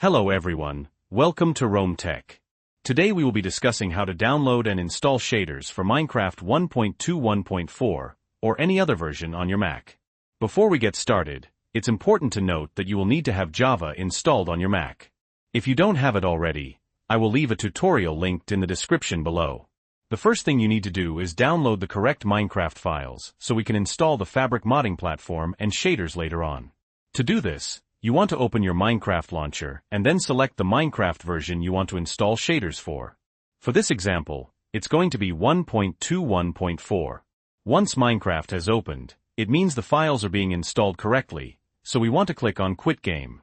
Hello everyone, welcome to Rome Tech. Today we will be discussing how to download and install shaders for Minecraft 1.21.4 or any other version on your Mac. Before we get started, it's important to note that you will need to have Java installed on your Mac. If you don't have it already, I will leave a tutorial linked in the description below. The first thing you need to do is download the correct Minecraft files so we can install the Fabric modding platform and shaders later on. To do this, you want to open your Minecraft launcher and then select the Minecraft version you want to install shaders for. For this example, it's going to be 1.21.4. Once Minecraft has opened, it means the files are being installed correctly, so we want to click on Quit Game.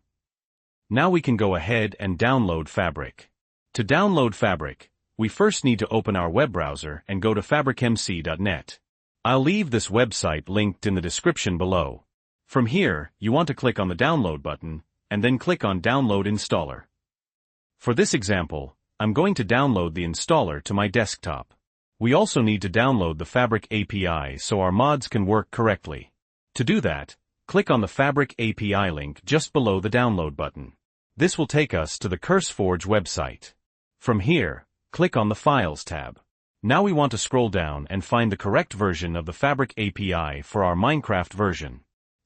Now we can go ahead and download Fabric. To download Fabric, we first need to open our web browser and go to fabricmc.net. I'll leave this website linked in the description below. From here, you want to click on the download button, and then click on Download Installer. For this example, I'm going to download the installer to my desktop. We also need to download the Fabric API so our mods can work correctly. To do that, click on the Fabric API link just below the download button. This will take us to the CurseForge website. From here, click on the Files tab. Now we want to scroll down and find the correct version of the Fabric API for our Minecraft version.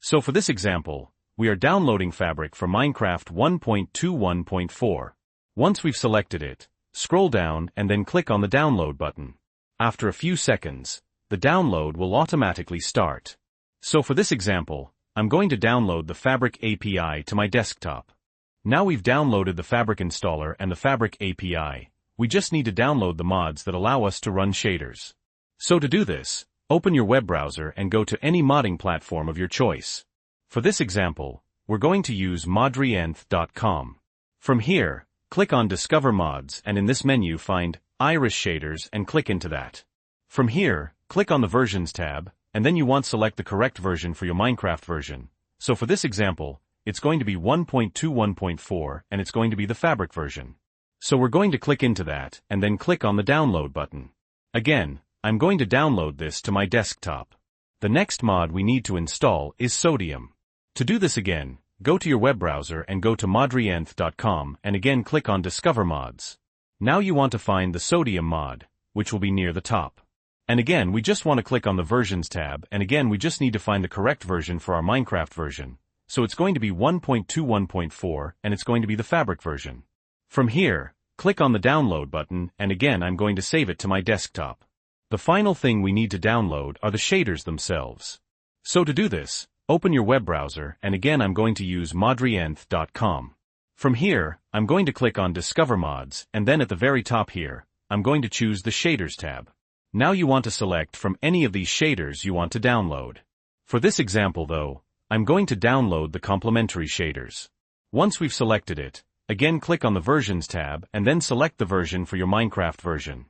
So for this example, we are downloading Fabric for Minecraft 1.21.4. Once we've selected it, scroll down and then click on the download button. After a few seconds, the download will automatically start. So for this example, I'm going to download the Fabric API to my desktop. Now we've downloaded the Fabric installer and the Fabric API, we just need to download the mods that allow us to run shaders. So to do this, open your web browser and go to any modding platform of your choice. For this example, we're going to use modrienth.com. From here, click on Discover Mods and in this menu find Iris Shaders and click into that. From here, click on the Versions tab, and then you want to select the correct version for your Minecraft version. So for this example, it's going to be 1.21.4 and it's going to be the Fabric version. So we're going to click into that and then click on the Download button. Again, I'm going to download this to my desktop. The next mod we need to install is Sodium. To do this again, go to your web browser and go to modrienth.com and again click on Discover Mods. Now you want to find the Sodium mod, which will be near the top. And again we just want to click on the Versions tab and again we just need to find the correct version for our Minecraft version. So it's going to be 1.21.4 and it's going to be the Fabric version. From here, click on the Download button and again I'm going to save it to my desktop. The final thing we need to download are the shaders themselves. So to do this, open your web browser and again I'm going to use modrienth.com. From here, I'm going to click on Discover Mods and then at the very top here, I'm going to choose the Shaders tab. Now you want to select from any of these shaders you want to download. For this example though, I'm going to download the complementary shaders. Once we've selected it, again click on the Versions tab and then select the version for your Minecraft version.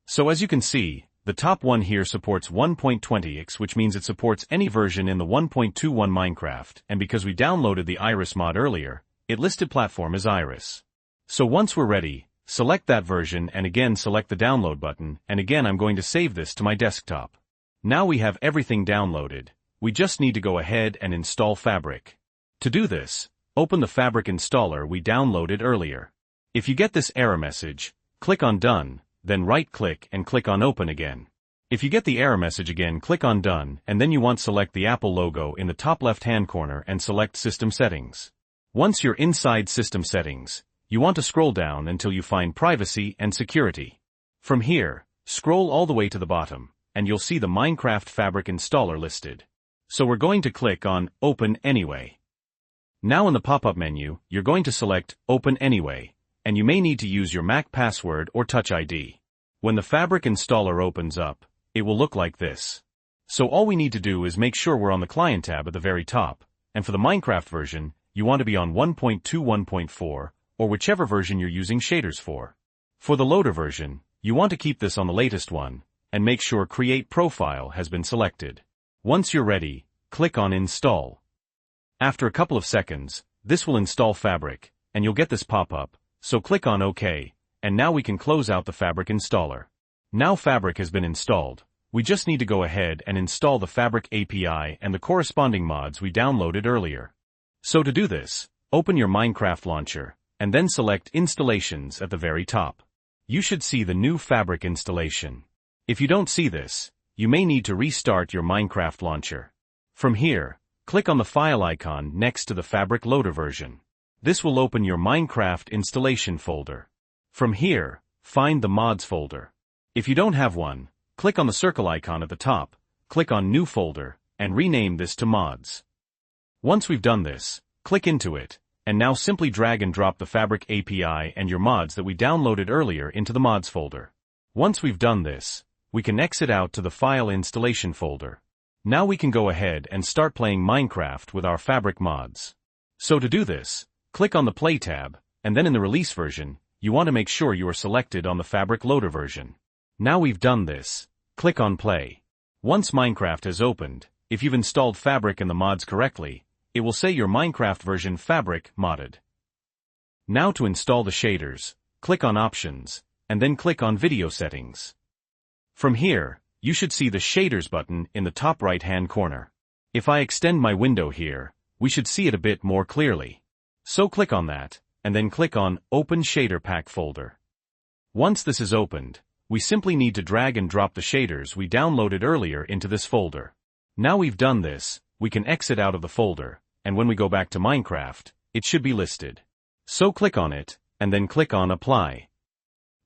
So as you can see, the top one here supports 1.20x, which means it supports any version in the 1.21 Minecraft, and because we downloaded the Iris mod earlier, it listed platform as Iris. So once we're ready, select that version and again select the download button, and again I'm going to save this to my desktop. Now we have everything downloaded, we just need to go ahead and install Fabric. To do this, open the Fabric installer we downloaded earlier. If you get this error message, click on Done, then right-click and click on Open again. If you get the error message again, click on Done, and then you want to select the Apple logo in the top left-hand corner and select System Settings. Once you're inside System Settings, you want to scroll down until you find Privacy and Security. From here, scroll all the way to the bottom, and you'll see the Minecraft Fabric installer listed. So we're going to click on Open Anyway. Now in the pop-up menu, you're going to select Open Anyway, and you may need to use your Mac password or Touch ID. When the Fabric installer opens up, it will look like this. So all we need to do is make sure we're on the Client tab at the very top, and for the Minecraft version, you want to be on 1.21.4, or whichever version you're using shaders for. For the loader version, you want to keep this on the latest one, and make sure Create Profile has been selected. Once you're ready, click on Install. After a couple of seconds, this will install Fabric, and you'll get this pop-up, so click on OK, and now we can close out the Fabric installer. Now Fabric has been installed, we just need to go ahead and install the Fabric API and the corresponding mods we downloaded earlier. So to do this, open your Minecraft launcher, and then select Installations at the very top. You should see the new Fabric installation. If you don't see this, you may need to restart your Minecraft launcher. From here, click on the file icon next to the Fabric Loader version. This will open your Minecraft installation folder. From here, find the mods folder. If you don't have one, click on the circle icon at the top, click on New Folder, and rename this to Mods. Once we've done this, click into it, and now simply drag and drop the Fabric API and your mods that we downloaded earlier into the Mods folder. Once we've done this, we can exit out to the File Installation folder. Now we can go ahead and start playing Minecraft with our Fabric mods. So to do this, click on the Play tab, and then in the Release version, you want to make sure you are selected on the Fabric Loader version. Now we've done this, click on Play. Once Minecraft has opened, if you've installed Fabric and the mods correctly, it will say your Minecraft version Fabric modded. Now to install the shaders, click on Options, and then click on Video Settings. From here, you should see the Shaders button in the top right-hand corner. If I extend my window here, we should see it a bit more clearly. So click on that, and then click on Open Shader Pack folder. Once this is opened, we simply need to drag and drop the shaders we downloaded earlier into this folder. Now we've done this, we can exit out of the folder, and when we go back to Minecraft, it should be listed. So click on it, and then click on Apply.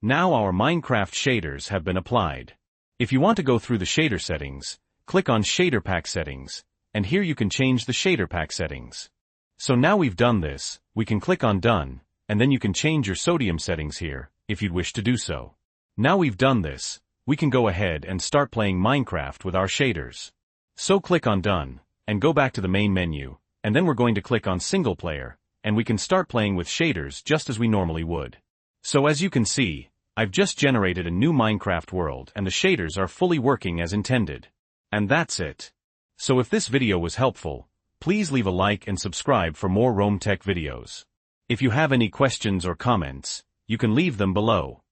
Now our Minecraft shaders have been applied. If you want to go through the shader settings, click on Shader Pack Settings, and here you can change the shader pack settings. So now we've done this, we can click on Done, and then you can change your sodium settings here, if you'd wish to do so. Now we've done this, we can go ahead and start playing Minecraft with our shaders. So click on Done, and go back to the main menu, and then we're going to click on Single Player, and we can start playing with shaders just as we normally would. So as you can see, I've just generated a new Minecraft world and the shaders are fully working as intended. And that's it. So if this video was helpful, please leave a like and subscribe for more RoamTech videos. If you have any questions or comments, you can leave them below.